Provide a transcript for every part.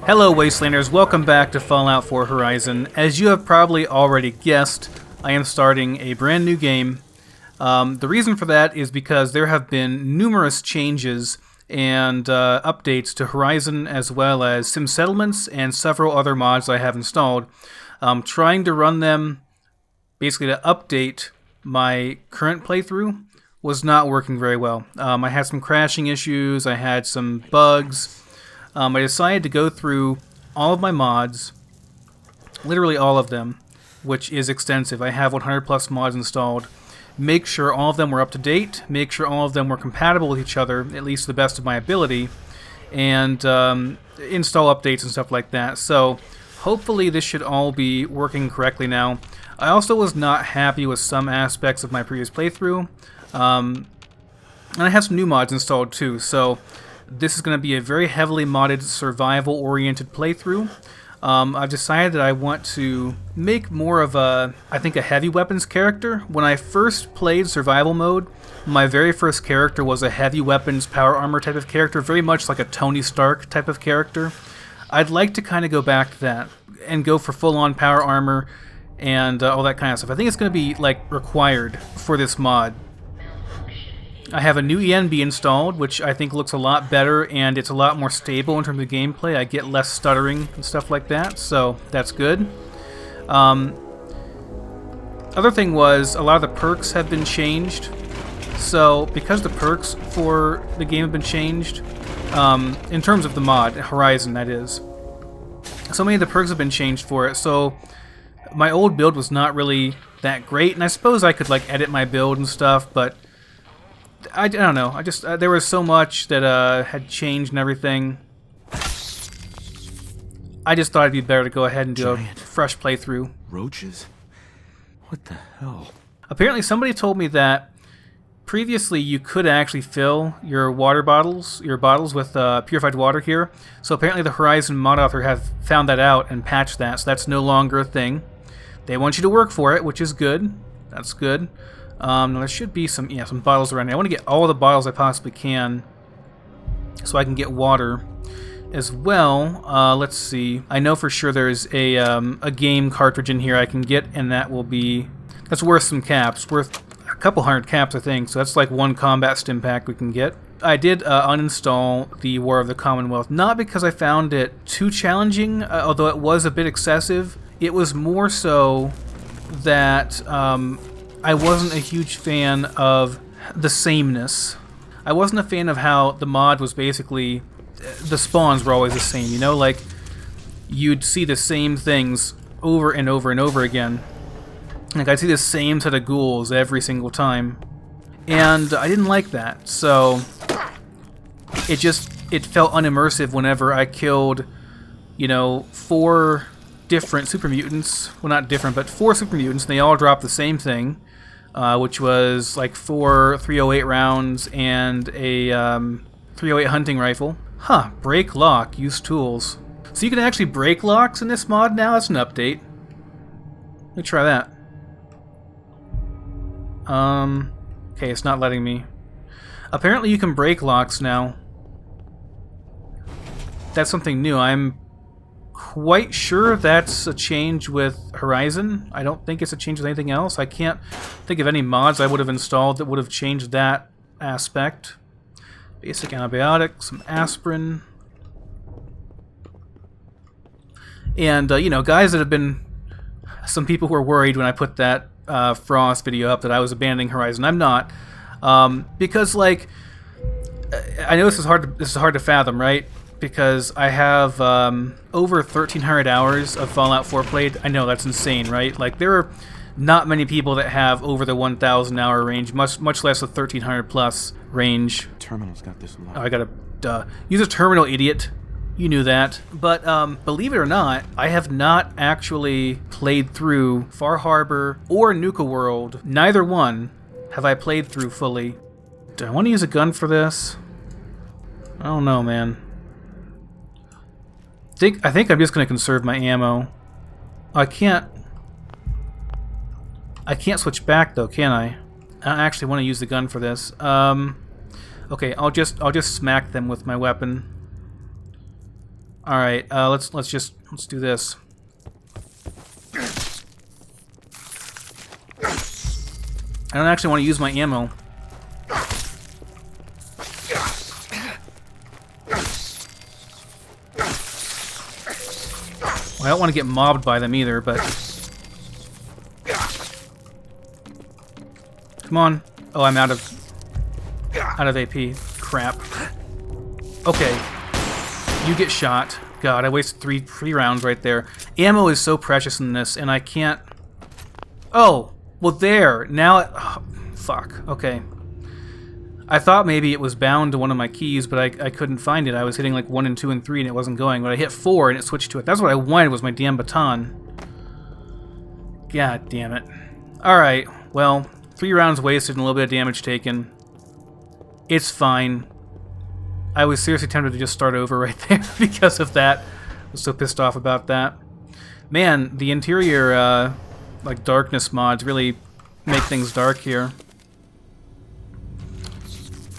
Hello Wastelanders, welcome back to Fallout 4 Horizon. As you have probably already guessed, I am starting a brand new game. The reason for that is because there have been numerous changes and updates to Horizon, as well as Sim Settlements and several other mods I have installed. Trying to run them, basically to update my current playthrough, was not working very well. I had some crashing issues, I had some bugs. I decided to go through all of my mods, literally all of them, which is extensive. I have 100 plus mods installed. Make sure all of them were up to date, make sure all of them were compatible with each other, at least to the best of my ability, and install updates and stuff like that. So hopefully this should all be working correctly now. I also was not happy with some aspects of my previous playthrough, and I have some new mods installed too, so this is going to be a very heavily modded, survival-oriented playthrough. I've decided that I want to make more of a heavy weapons character. When I first played survival mode, my very first character was a heavy weapons, power armor type of character, very much like a Tony Stark type of character. I'd like to kind of go back to that and go for full-on power armor and all that kind of stuff. I think it's going to be like required for this mod. I have a new ENB installed, which I think looks a lot better, and it's a lot more stable in terms of gameplay. I get less stuttering and stuff like that, so that's good. Other thing was, a lot of the perks have been changed. So, because the perks for the game have been changed, in terms of the mod, Horizon that is, so many of the perks have been changed for it, so my old build was not really that great, and I suppose I could like edit my build and stuff, but I don't know. I just there was so much that had changed and everything. I just thought it'd be better to go ahead and do a fresh playthrough. Roaches? What the hell? Apparently, somebody told me that previously you could actually fill your bottles with purified water here. So apparently, the Horizon mod author have found that out and patched that. So that's no longer a thing. They want you to work for it, which is good. That's good. There should be some bottles around here. I want to get all the bottles I possibly can so I can get water as well. Let's see. I know for sure there's a game cartridge in here I can get, and that's worth some caps. Worth a couple hundred caps, I think. So that's like one combat stim pack we can get. I did uninstall the War of the Commonwealth, not because I found it too challenging, although it was a bit excessive. It was more so that I wasn't a huge fan of the sameness. I wasn't a fan of how the mod was basically, the spawns were always the same, you know, like you'd see the same things over and over and over again. Like I'd see the same set of ghouls every single time, and I didn't like that, so it felt unimmersive whenever I killed, 4 different super mutants. Well, not different, but 4 super mutants, and they all dropped the same thing. Which was like 4 308 rounds and a 308 hunting rifle. Huh, break lock, use tools. So you can actually break locks in this mod now? That's an update. Let me try that. Okay, it's not letting me. Apparently you can break locks now. That's something new. I'm quite sure that's a change with Horizon. I don't think it's a change with anything else. I can't think of any mods I would have installed that would have changed that aspect. Basic antibiotic, some aspirin. And, guys that have been... Some people were worried when I put that Frost video up that I was abandoning Horizon. I'm not. Because, like... I know this is hard to fathom, right? Because I have over 1,300 hours of Fallout 4 played. I know, that's insane, right? Like, there are not many people that have over the 1,000 hour range, much less the 1,300 plus range. Terminal's got this locked. Oh, I gotta use a terminal, idiot. You knew that. But believe it or not, I have not actually played through Far Harbor or Nuka World. Neither one have I played through fully. Do I want to use a gun for this? I don't know, man. I think I'm just going to conserve my ammo. I can't switch back though, can I? I actually want to use the gun for this. Okay, I'll just smack them with my weapon. All right, let's do this. I don't actually want to use my ammo. Well, I don't want to get mobbed by them either, but... Come on. Oh, I'm out of AP. Crap. Okay. You get shot. God, I wasted three rounds right there. Ammo is so precious in this, and I can't... Oh! Well, there. Now it... Oh, fuck. Okay. I thought maybe it was bound to one of my keys, but I couldn't find it. I was hitting like 1 and 2 and 3 and it wasn't going. But I hit 4 and it switched to it. That's what I wanted, was my damn baton. God damn it. Alright. Well, 3 rounds wasted and a little bit of damage taken. It's fine. I was seriously tempted to just start over right there because of that. I was so pissed off about that. Man, the interior, like, darkness mods really make things dark here.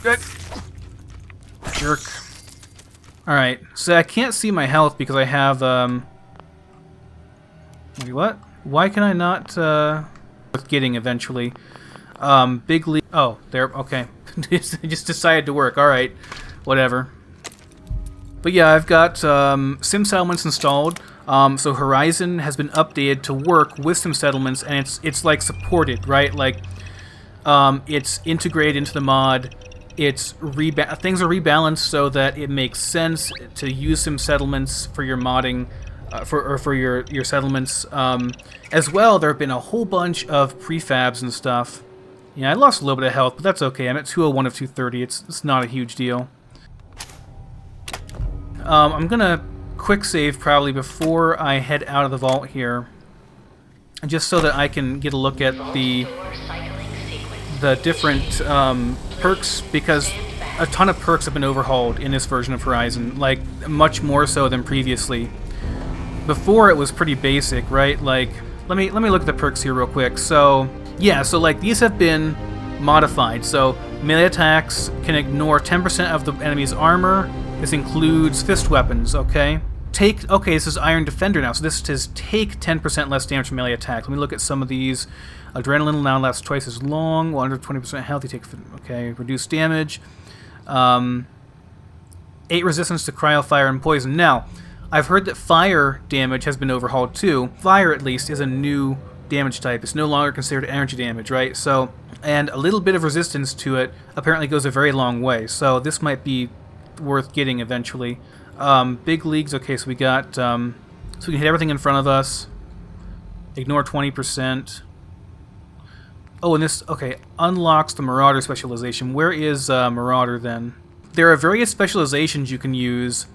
Good. Jerk. Alright, so I can't see my health because I have, wait, what? Why can I not, worth getting eventually? Big league... Oh, there, okay. It just decided to work, alright. Whatever. But yeah, I've got sim settlements installed. So Horizon has been updated to work with sim settlements, and it's like supported, right? Like it's integrated into the mod. Things are rebalanced so that it makes sense to use sim settlements for your modding, for your settlements. As well, there have been a whole bunch of prefabs and stuff. Yeah, I lost a little bit of health, but that's okay. I'm at 201 of 230. It's not a huge deal. I'm gonna quick save probably before I head out of the vault here, just so that I can get a look at the different perks, because a ton of perks have been overhauled in this version of Horizon, like much more so than previously. Before it was pretty basic, right? Like let me look at the perks here real quick. So yeah, so like these have been modified. So melee attacks can ignore 10% of the enemy's armor. This includes fist weapons, okay? Okay, this is Iron Defender now, so this is take 10% less damage from melee attacks. Let me look at some of these. Adrenaline now lasts twice as long, 120% health, you take, okay, reduced damage. 8 resistance to cryo, fire, and poison. Now, I've heard that fire damage has been overhauled too. Fire, at least, is a new damage type. It's no longer considered energy damage, right? So, and a little bit of resistance to it apparently goes a very long way, so this might be worth getting eventually. Big leagues, okay, so we got, so we can hit everything in front of us. Ignore 20%. Oh, and this, okay, unlocks the Marauder Specialization. Where is Marauder then? There are various specializations you can use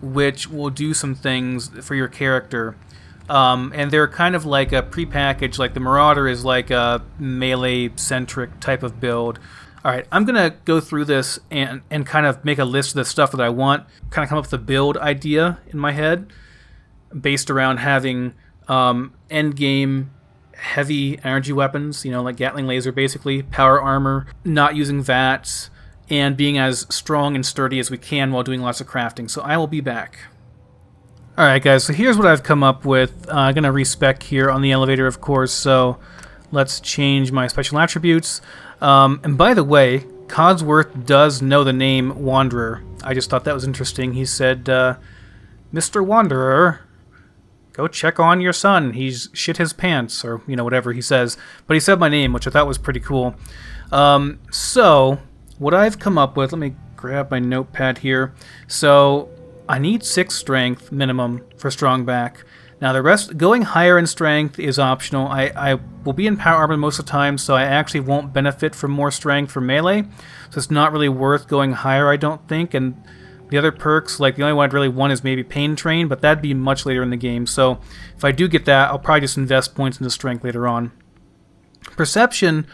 which will do some things for your character. And they're kind of like a prepackaged, like the Marauder is like a melee-centric type of build. Alright, I'm going to go through this and kind of make a list of the stuff that I want, kind of come up with a build idea in my head based around having endgame heavy energy weapons, you know, like Gatling laser basically, power armor, not using VATs, and being as strong and sturdy as we can while doing lots of crafting. So I will be back. Alright guys, so here's what I've come up with. I'm going to respec here on the elevator, of course, so let's change my special attributes. And by the way, Codsworth does know the name Wanderer. I just thought that was interesting. He said, Mr. Wanderer, go check on your son. He's shit his pants, or, you know, whatever he says. But he said my name, which I thought was pretty cool. So, what I've come up with, let me grab my notepad here. So, I need 6 strength minimum for strong back. Now the rest, going higher in strength is optional. I will be in power armor most of the time, so I actually won't benefit from more strength for melee. So it's not really worth going higher, I don't think. And the other perks, like the only one I'd really want is maybe Pain Train, but that'd be much later in the game. So if I do get that, I'll probably just invest points into strength later on. Perception,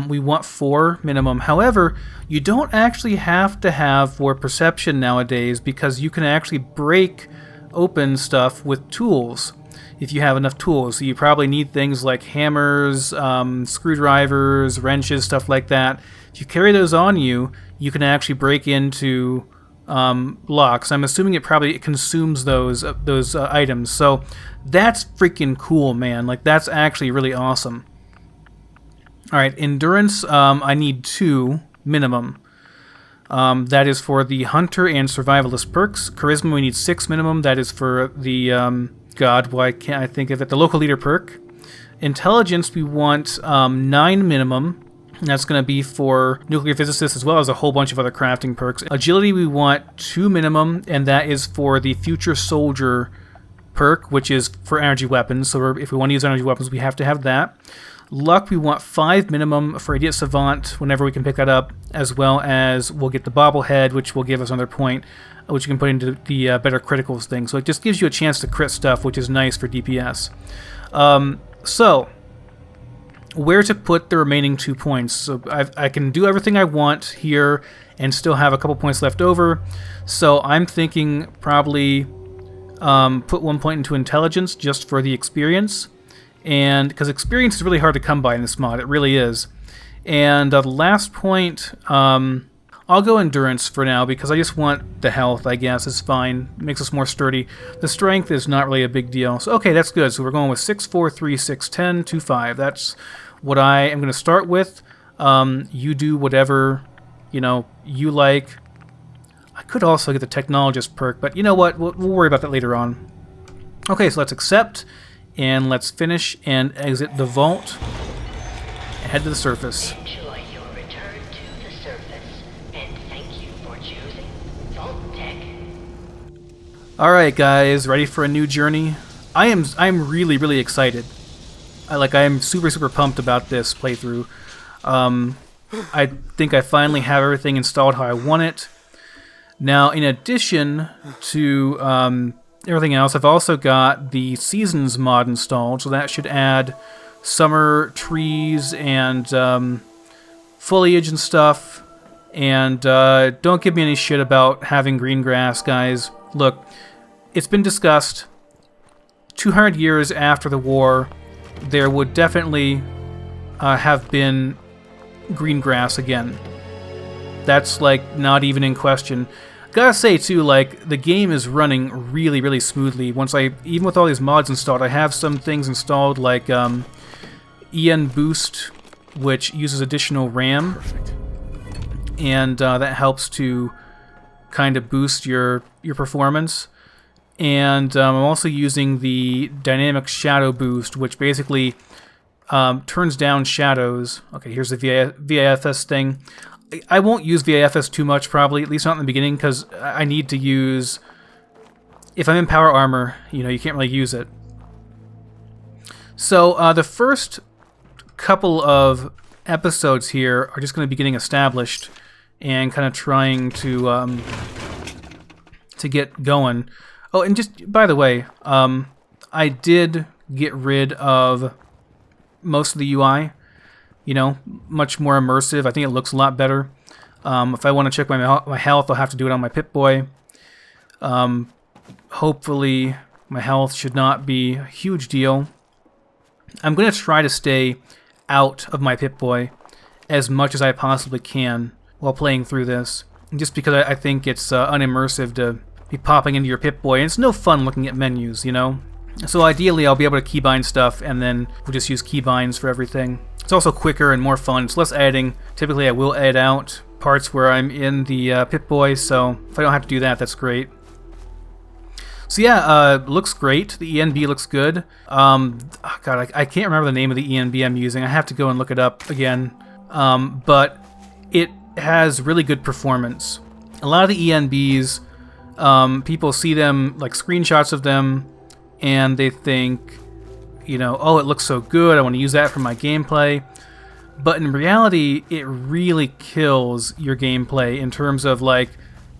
we want 4 minimum. However, you don't actually have to have 4 perception nowadays, because you can actually break open stuff with tools if you have enough tools. So you probably need things like hammers, screwdrivers, wrenches, stuff like that. If you carry those on you, you can actually break into blocks. I'm assuming it probably consumes those items. So that's freaking cool, man. Like, that's actually really awesome. All right, endurance. I need 2 minimum. That is for the hunter and survivalist perks. Charisma, we need 6 minimum. That is for the God. Why can't I think of it? The local leader perk. Intelligence, we want 9 minimum. That's going to be for nuclear physicists as well as a whole bunch of other crafting perks. Agility, we want 2 minimum, and that is for the future soldier perk, which is for energy weapons. So if we want to use energy weapons, we have to have that. Luck, we want 5 minimum for Idiot Savant whenever we can pick that up, as well as we'll get the bobblehead, which will give us another point, which you can put into the better criticals thing. So it just gives you a chance to crit stuff, which is nice for DPS. So, where to put the remaining 2 points? So I can do everything I want here and still have a couple points left over. So I'm thinking probably put 1 point into intelligence just for the experience. And because experience is really hard to come by in this mod, it really is. And the last point, I'll go endurance for now because I just want the health, I guess. It's fine. It makes us more sturdy. The strength is not really a big deal. So, okay, that's good. So we're going with 6, 4, 3, 6, 10, 2, 5. That's what I am going to start with. You do whatever, you like. I could also get the technologist perk, but you know what? We'll worry about that later on. Okay, so let's accept, and let's finish and exit the vault and head to the surface. Enjoy your return to the surface, and thank you for choosing Vault Tech. All right, guys, ready for a new journey? I'm really, really excited. I'm super pumped about this playthrough. I think I finally have everything installed how I want it. Now, in addition to everything else, I've also got the Seasons mod installed, so that should add summer trees and foliage and stuff. And don't give me any shit about having green grass, guys. Look, it's been discussed. 200 years after the war, there would definitely have been green grass again. That's not even in question. Gotta say too, the game is running really, really smoothly. Even with all these mods installed, I have some things installed like EN Boost, which uses additional RAM. Perfect. And that helps to kind of boost your performance. And I'm also using the Dynamic Shadow Boost, which basically turns down shadows. Okay, here's the VIFS thing. I won't use VIFS too much, probably, at least not in the beginning, because I need to use... If I'm in power armor, you can't really use it. So the first couple of episodes here are just going to be getting established and kind of trying to get going. Oh, and just, by the way, I did get rid of most of the UI. Much more immersive. I think it looks a lot better. If I want to check my health, I'll have to do it on my Pip-Boy. Hopefully, my health should not be a huge deal. I'm going to try to stay out of my Pip-Boy as much as I possibly can while playing through this. Just because I think it's unimmersive to be popping into your Pip-Boy, and it's no fun looking at menus, So ideally, I'll be able to keybind stuff, and then we'll just use keybinds for everything. It's also quicker and more fun. It's less editing. Typically, I will edit out parts where I'm in the Pip-Boy, so if I don't have to do that, that's great. So yeah, looks great. The ENB looks good. God, I can't remember the name of the ENB I'm using. I have to go and look it up again. But it has really good performance. A lot of the ENBs, people see them, screenshots of them, and they think, oh, it looks so good, I want to use that for my gameplay. But in reality, it really kills your gameplay in terms of,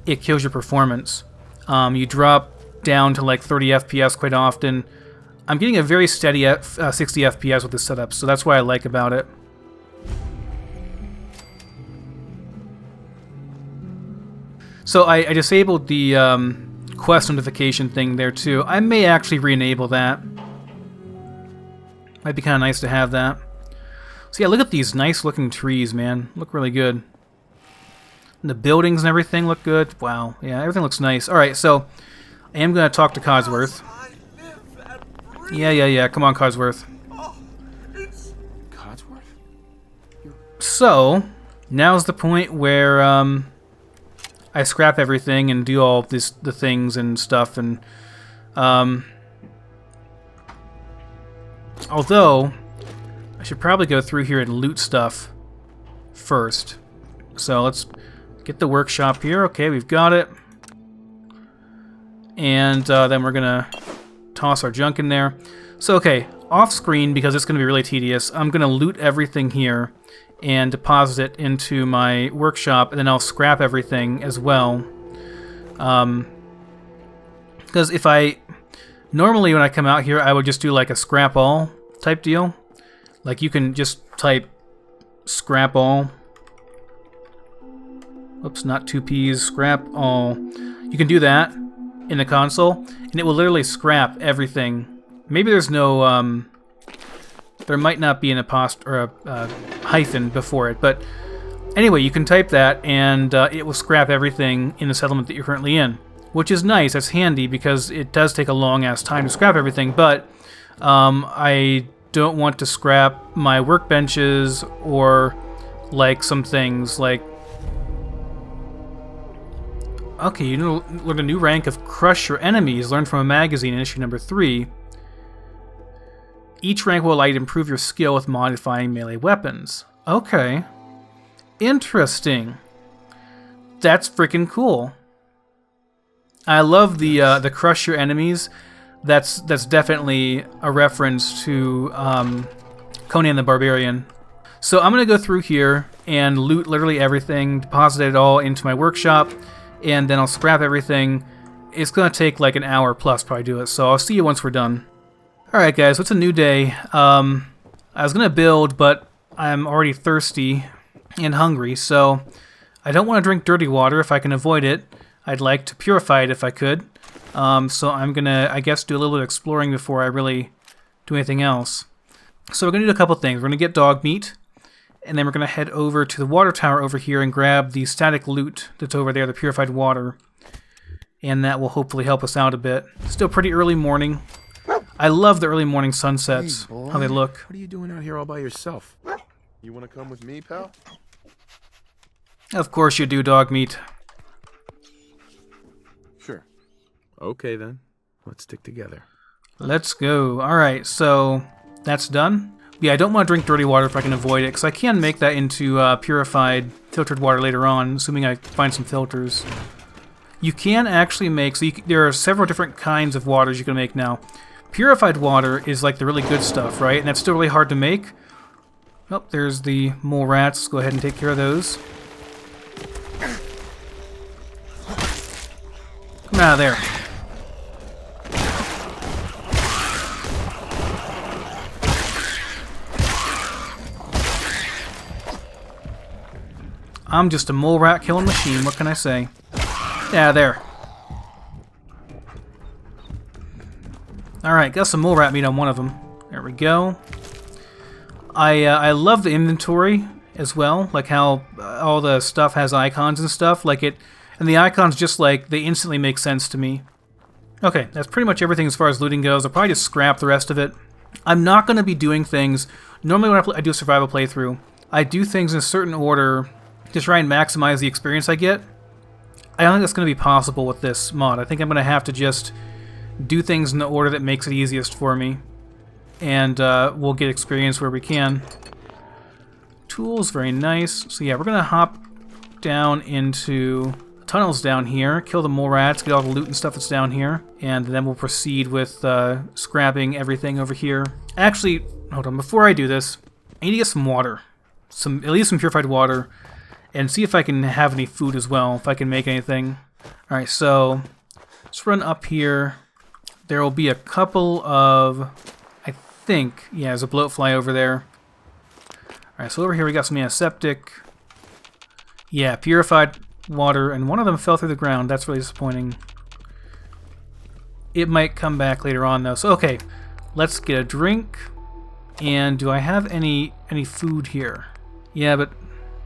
it kills your performance. You drop down to, 30 FPS quite often. I'm getting a very steady 60 FPS with this setup, so that's what I like about it. So I disabled the quest notification thing there too. I may actually re-enable that. Might be kind of nice to have that. So yeah, look at these nice looking trees, man. Look really good. The buildings and everything look good. Wow, yeah, everything looks nice. Alright, so I am going to talk to Codsworth. Yeah, come on, Codsworth. Codsworth? So, now's the point where I scrap everything and do all the things and stuff. And although, I should probably go through here and loot stuff first. So let's get the workshop here. Okay, we've got it. And then we're going to toss our junk in there. So, okay, off screen, because it's going to be really tedious, I'm going to loot everything here and deposit it into my workshop, and then I'll scrap everything as well. Because if I... Normally when I come out here, I would just do like a scrap all type deal. Like you can just type scrap all. Oops, not 2 P's, scrap all. You can do that in the console, and it will literally scrap everything. Maybe there's no... there might not be an or a hyphen before it, but anyway, you can type that, and it will scrap everything in the settlement that you're currently in, which is nice. That's handy because it does take a long-ass time to scrap everything, but I don't want to scrap my workbenches or like some things like... Okay, you learn a new rank of Crush Your Enemies, learned from a magazine in issue number 3. Each rank will allow you to improve your skill with modifying melee weapons. Okay. Interesting. That's freaking cool. I love the Crush Your Enemies. That's definitely a reference to Conan the Barbarian. So I'm going to go through here and loot literally everything, deposit it all into my workshop, and then I'll scrap everything. It's going to take like an hour plus probably do it, so I'll see you once we're done. Alright guys, so it's a new day. I was going to build, but I'm already thirsty and hungry, so I don't want to drink dirty water if I can avoid it. I'd like to purify it if I could. So I'm going to, I guess, do a little bit of exploring before I really do anything else. So we're going to do a couple things. We're going to get dog meat, and then we're going to head over to the water tower over here and grab the static loot that's over there, the purified water. And that will hopefully help us out a bit. Still pretty early morning. I love the early morning sunsets, Hey, boy. how they look. What are you doing out here all by yourself? You want to come with me, pal? Of course you do, dog meat. Sure. Okay, then. Let's stick together. Let's go. Alright, so that's done. Yeah, I don't want to drink dirty water if I can avoid it, because I can make that into purified, filtered water later on, assuming I find some filters. You can actually make, so there are several different kinds of waters you can make now. Purified water is like the really good stuff, right? And that's still really hard to make. Oh, there's the mole rats. Let's go ahead and take care of those. Come out of there. I'm just a mole rat killing machine, what can I say? Yeah, there. Alright, got some mole rat meat on one of them. There we go. I love the inventory as well, like how all the stuff has icons and stuff, like it, and the icons just like, they instantly make sense to me. Okay, that's pretty much everything as far as looting goes. I'll probably just scrap the rest of it. I'm not going to be doing things, normally when I do a survival playthrough, I do things in a certain order to try and maximize the experience I get. I don't think that's going to be possible with this mod. I think I'm going to have to just do things in the order that makes it easiest for me. And we'll get experience where we can. Tools, very nice. So yeah, we're going to hop down into the tunnels down here, kill the mole rats, get all the loot and stuff that's down here, and then we'll proceed with scrapping everything over here. Actually, hold on, before I do this, I need to get some water. At least some purified water. And see if I can have any food as well, if I can make anything. Alright, so let's run up here. There will be a couple of, I think, yeah, there's a bloatfly over there. Alright, so over here we got some antiseptic. Yeah, purified water, and one of them fell through the ground. That's really disappointing. It might come back later on, though. So, okay, let's get a drink. And do I have any food here? Yeah, but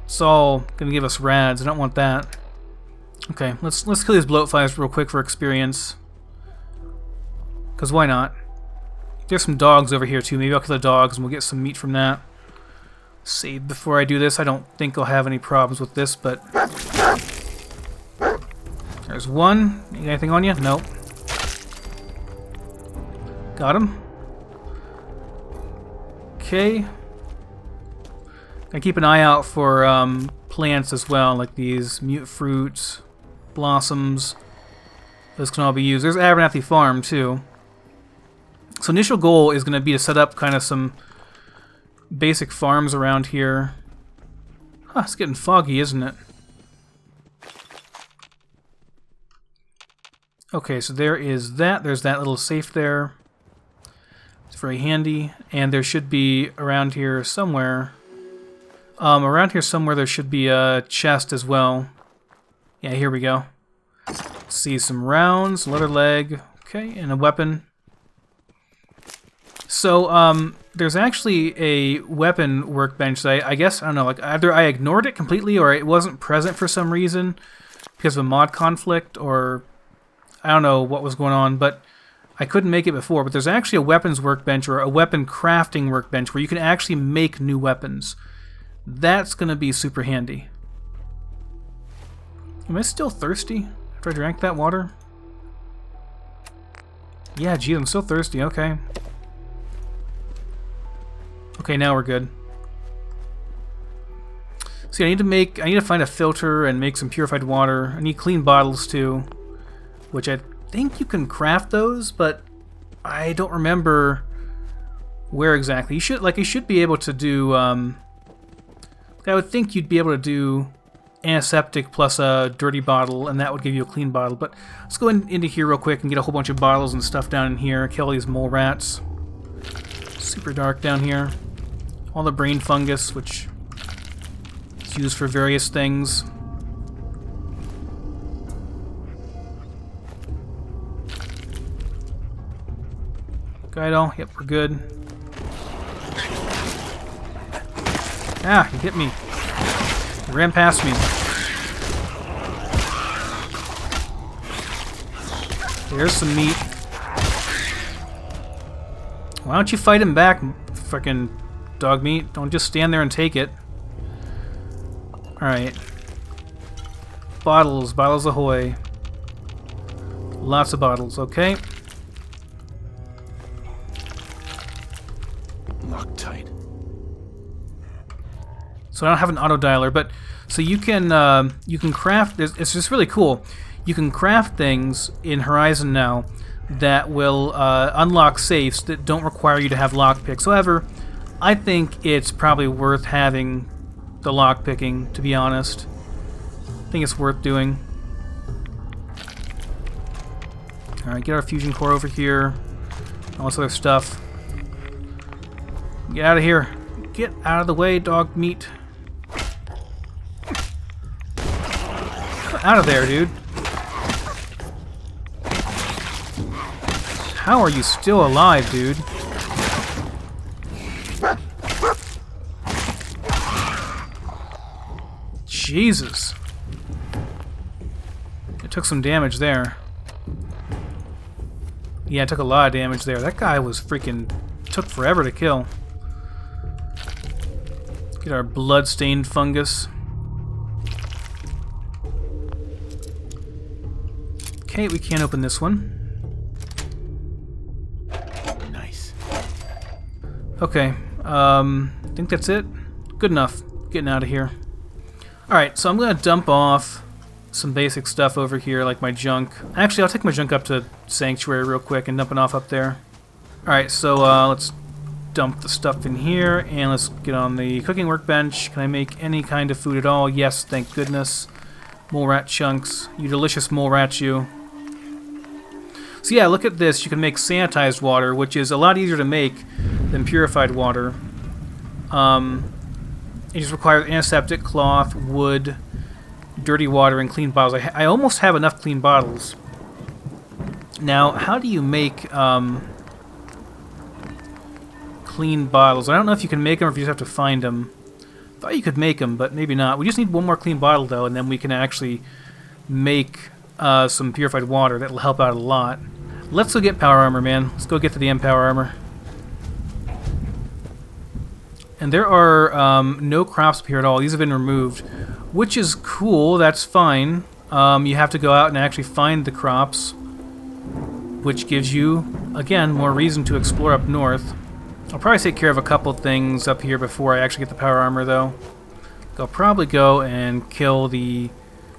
It's all gonna give us rads. I don't want that. Okay, let's kill these bloat flies real quick for experience. Cause why not? There's some dogs over here too. Maybe I'll kill the dogs and we'll get some meat from that. Save before I do this. I don't think I'll have any problems with this, but there's one. Anything on you? Nope. Got him. Okay. Gotta keep an eye out for plants as well, like these mute fruits, blossoms. Those can all be used. There's Abernathy Farm too. So initial goal is going to be to set up kind of some basic farms around here. Huh, it's getting foggy, isn't it? Okay, so there is that. There's that little safe there. It's very handy. And there should be around here somewhere. Around here somewhere there should be a chest as well. Yeah, here we go. See some rounds, leather leg, okay, and a weapon. So, there's actually a weapon workbench that I guess, I don't know, like either I ignored it completely or it wasn't present for some reason because of a mod conflict, or I don't know what was going on, but I couldn't make it before. But there's actually a weapons workbench or a weapon crafting workbench where you can actually make new weapons. That's going to be super handy. Am I still thirsty after I drank that water? Yeah, gee, I'm still thirsty. Okay. Okay, now we're good. See, I need to find a filter and make some purified water. I need clean bottles too, which I think you can craft those, but I don't remember where exactly. You should be able to do. I would think you'd be able to do antiseptic plus a dirty bottle, and that would give you a clean bottle. But let's go into here real quick and get a whole bunch of bottles and stuff down in here. Kill these mole rats. Super dark down here. All the brain fungus, which is used for various things. Guidal, yep, we're good. Ah, he hit me. He ran past me. There's some meat. Why don't you fight him back, frickin' dog meat? Don't just stand there and take it. Alright. Bottles. Bottles ahoy. Lots of bottles, okay. Loctite. So I don't have an auto dialer, but so you can craft. It's just really cool. You can craft things in Horizon now that will unlock safes that don't require you to have lockpicks. However, I think it's probably worth having the lockpicking, to be honest. I think it's worth doing. Alright, get our fusion core over here. All this other stuff. Get out of here. Get out of the way, dog meat. Get out of there, dude. How are you still alive, dude? Jesus. It took some damage there. Yeah, it took a lot of damage there. That guy was freaking... took forever to kill. Get our blood-stained fungus. Okay, we can't open this one. Nice. Okay, I think that's it. Good enough. Getting out of here. Alright, so I'm going to dump off some basic stuff over here, like my junk. Actually, I'll take my junk up to Sanctuary real quick and dump it off up there. Alright, so let's dump the stuff in here, and let's get on the cooking workbench. Can I make any kind of food at all? Yes, thank goodness. Mole rat chunks. You delicious mole rat, you. So yeah, look at this. You can make sanitized water, which is a lot easier to make than purified water. It just requires antiseptic, cloth, wood, dirty water, and clean bottles. I almost have enough clean bottles. Now, how do you make clean bottles? I don't know if you can make them or if you just have to find them. Thought you could make them, but maybe not. We just need one more clean bottle, though, and then we can actually make some purified water. That'll help out a lot. Let's go get power armor, man. Let's go get to the end power armor. And there are no crops up here at all. These have been removed, which is cool. That's fine. You have to go out and actually find the crops, which gives you, again, more reason to explore up north. I'll probably take care of a couple things up here before I actually get the power armor, though. I'll probably go and kill the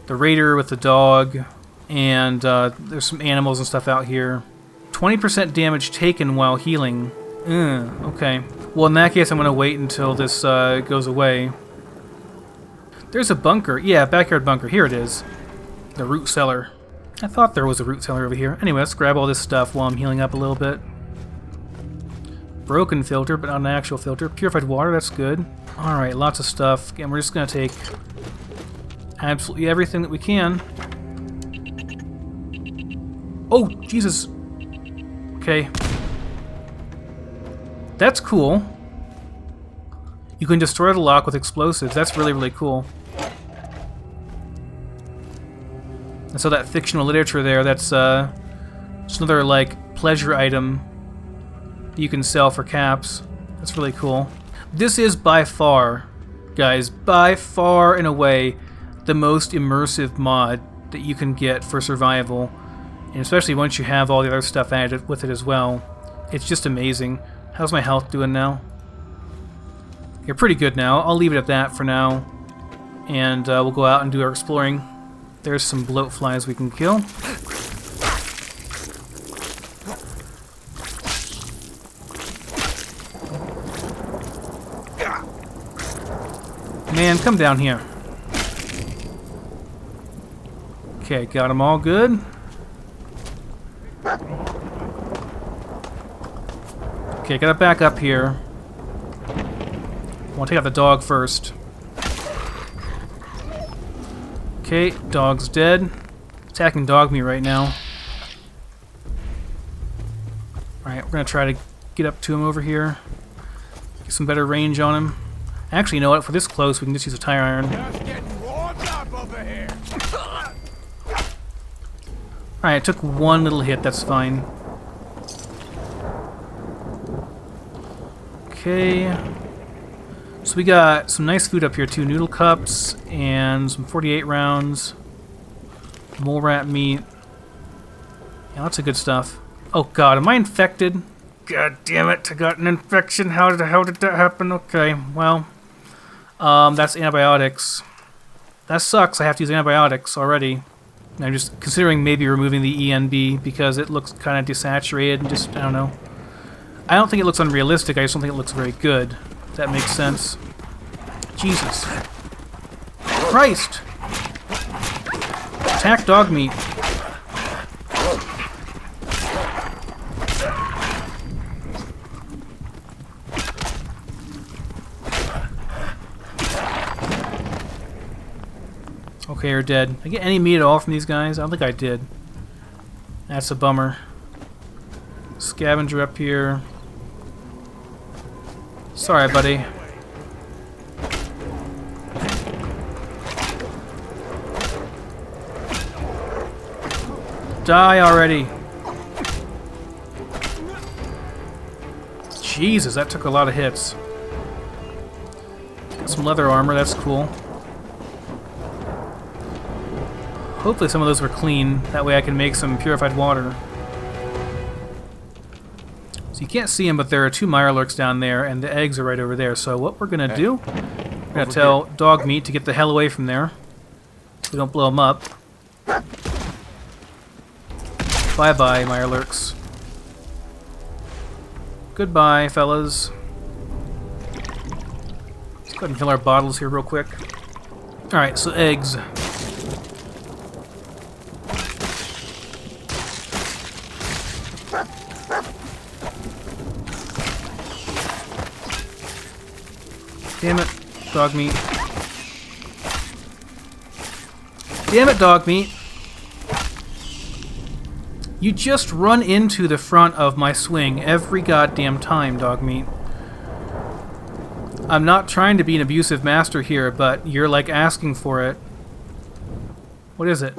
raider with the dog, and there's some animals and stuff out here. 20% damage taken while healing. Okay. Well, in that case, I'm going to wait until this goes away. There's a bunker. Yeah, backyard bunker. Here it is. The root cellar. I thought there was a root cellar over here. Anyway, let's grab all this stuff while I'm healing up a little bit. Broken filter, but not an actual filter. Purified water, that's good. Alright, lots of stuff. Again, we're just going to take absolutely everything that we can. Oh, Jesus. Okay. That's cool. You can destroy the lock with explosives. That's really, really cool. And so that fictional literature there, that's just another, like, pleasure item you can sell for caps. That's really cool. This is by far, guys, by far and away the most immersive mod that you can get for survival. And especially once you have all the other stuff added with it as well. It's just amazing. How's my health doing now? You're pretty good now. I'll leave it at that for now. And we'll go out and do our exploring. There's some bloat flies we can kill. Man, come down here. Okay, got them all good. Okay, gotta back up here. I want to take out the dog first. Okay, dog's dead. Attacking dog meat right now. Alright, we're gonna try to get up to him over here. Get some better range on him. Actually, you know what? For this close, we can just use a tire iron. Alright, it took one little hit, that's fine. Okay. So we got some nice food up here too. Noodle cups and some 48 rounds. Mole rat meat. Yeah, lots of good stuff. Oh god, am I infected? God damn it, I got an infection. How did that happen? Okay, well. That's antibiotics. That sucks, I have to use antibiotics already. I'm just considering maybe removing the ENB because it looks kind of desaturated and just, I don't know. I don't think it looks unrealistic, I just don't think it looks very good. If that makes sense. Jesus. Christ! Attack dog meat. Okay, you're dead. Did I get any meat at all from these guys? I don't think I did. That's a bummer. Scavenger up here. Sorry, buddy. Die already. Jesus, that took a lot of hits. Got some leather armor, that's cool. Hopefully some of those were clean. That way I can make some purified water. So you can't see them, but there are 2 Mirelurks down there, and the eggs are right over there. So what we're going to do, we're going to tell dog meat to get the hell away from there. So we don't blow them up. Bye-bye, Mirelurks. Goodbye, fellas. Let's go ahead and fill our bottles here real quick. Alright, so eggs. Damn it, dog meat. Damn it, dog meat. You just run into the front of my swing every goddamn time, dog meat. I'm not trying to be an abusive master here, but you're like asking for it. What is it?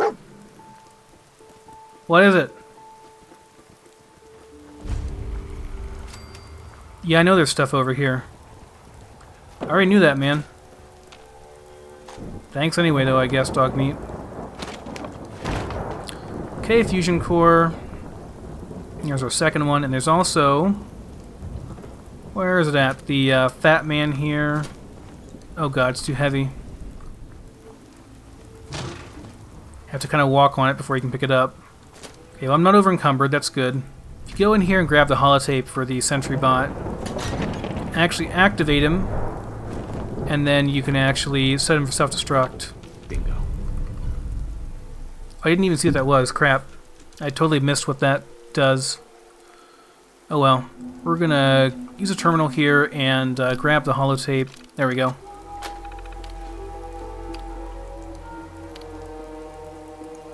What is it? Yeah, I know there's stuff over here. I already knew that, man. Thanks anyway, though, I guess, dog meat. Okay, fusion core. Here's our second one, and there's also... Where is it at? The fat man here. Oh god, it's too heavy. Have to kind of walk on it before you can pick it up. Okay, well, I'm not over encumbered, that's good. If you go in here and grab the holotape for the sentry bot, actually activate him, and then you can actually set him for self-destruct. Bingo. I didn't even see what that was. Crap. I totally missed what that does. Oh well. We're gonna use a terminal here and grab the holotape. There we go.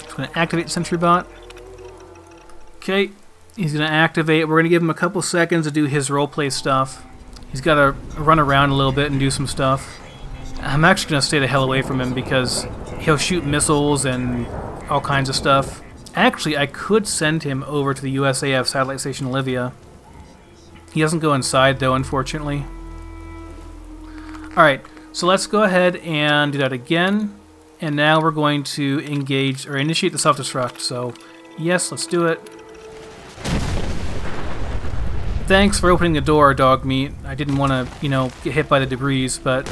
Just gonna activate Sentry Bot. Okay. He's gonna activate. We're gonna give him a couple seconds to do his roleplay stuff. He's gotta run around a little bit and do some stuff. I'm actually gonna stay the hell away from him because he'll shoot missiles and all kinds of stuff. Actually, I could send him over to the USAF Satellite Station Olivia. He doesn't go inside, though, unfortunately. Alright, so let's go ahead and do that again. And now we're going to engage, or initiate the self-destruct. So, yes, let's do it. Thanks for opening the door, dog meat. I didn't want to, you know, get hit by the debris, but...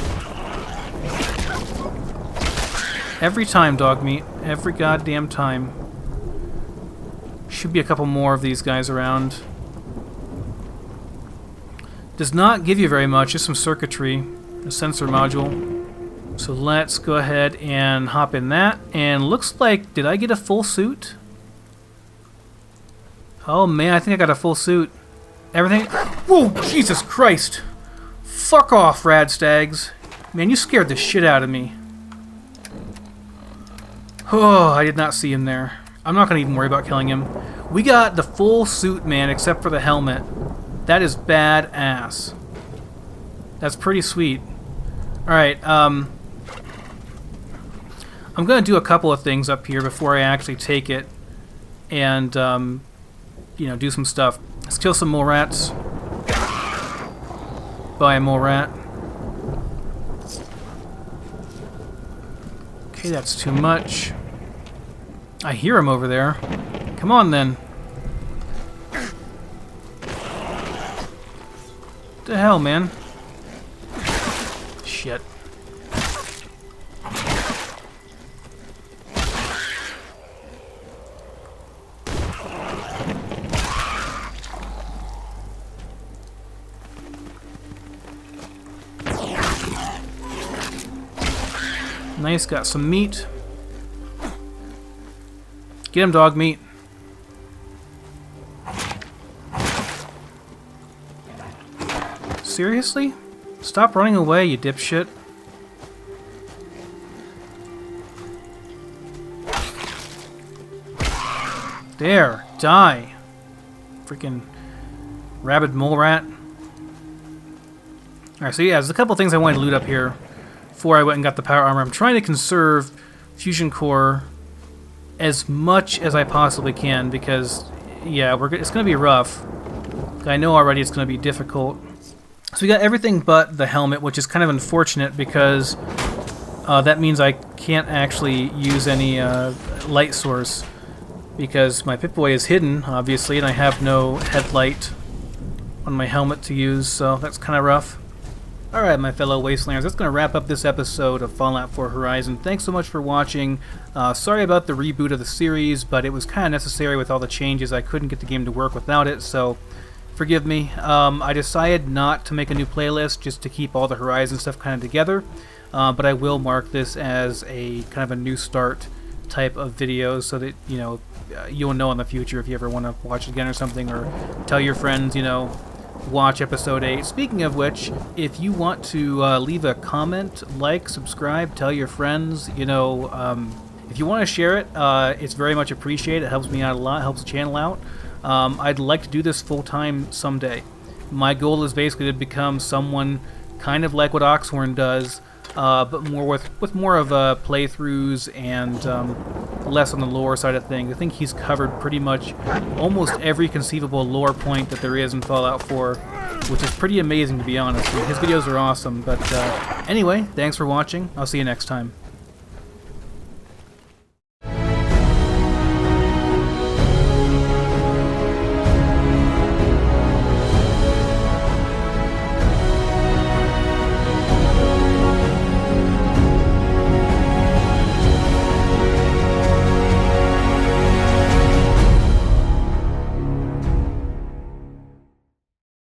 Every time, dog meat. Every goddamn time. Should be a couple more of these guys around. Does not give you very much, just some circuitry, a sensor module. So let's go ahead and hop in that. And looks like, did I get a full suit? Oh man, I think I got a full suit. Everything? Whoa, Jesus Christ! Fuck off, Radstags. Man, you scared the shit out of me. Oh, I did not see him there. I'm not gonna even worry about killing him. We got the full suit, man, except for the helmet. That is badass. That's pretty sweet. Alright, I'm gonna do a couple of things up here before I actually take it and, you know, do some stuff. Let's kill some mole rats. Buy a mole rat. Okay, that's too much. I hear him over there. Come on, then. What the hell, man? Shit. Nice, got some meat. Get him, dog meat. Seriously? Stop running away, you dipshit. There, die. Freaking rabid mole rat. Alright, so yeah, there's a couple things I wanted to loot up here before I went and got the power armor. I'm trying to conserve fusion core as much as I possibly can because, yeah, it's going to be rough. I know already it's going to be difficult. So we got everything but the helmet, which is kind of unfortunate because that means I can't actually use any light source because my Pip-Boy is hidden, obviously, and I have no headlight on my helmet to use, so that's kind of rough. Alright, my fellow Wastelanders, that's going to wrap up this episode of Fallout 4 Horizon. Thanks so much for watching. Sorry about the reboot of the series, but it was kind of necessary with all the changes. I couldn't get the game to work without it, so forgive me. I decided not to make a new playlist just to keep all the Horizon stuff kind of together, but I will mark this as a kind of a new start type of video so that, you know, you'll know in the future if you ever want to watch it again or something, or tell your friends, you know, watch episode 8. Speaking of which, if you want to leave a comment, like, subscribe, tell your friends, you know, if you want to share it, it's very much appreciated. It helps me out a lot, helps the channel out. I'd like to do this full-time someday. My goal is basically to become someone kind of like what Oxhorn does, but more with more of playthroughs and less on the lore side of things. I think he's covered pretty much almost every conceivable lore point that there is in Fallout 4, which is pretty amazing, to be honest. His videos are awesome. But anyway, thanks for watching. I'll see you next time.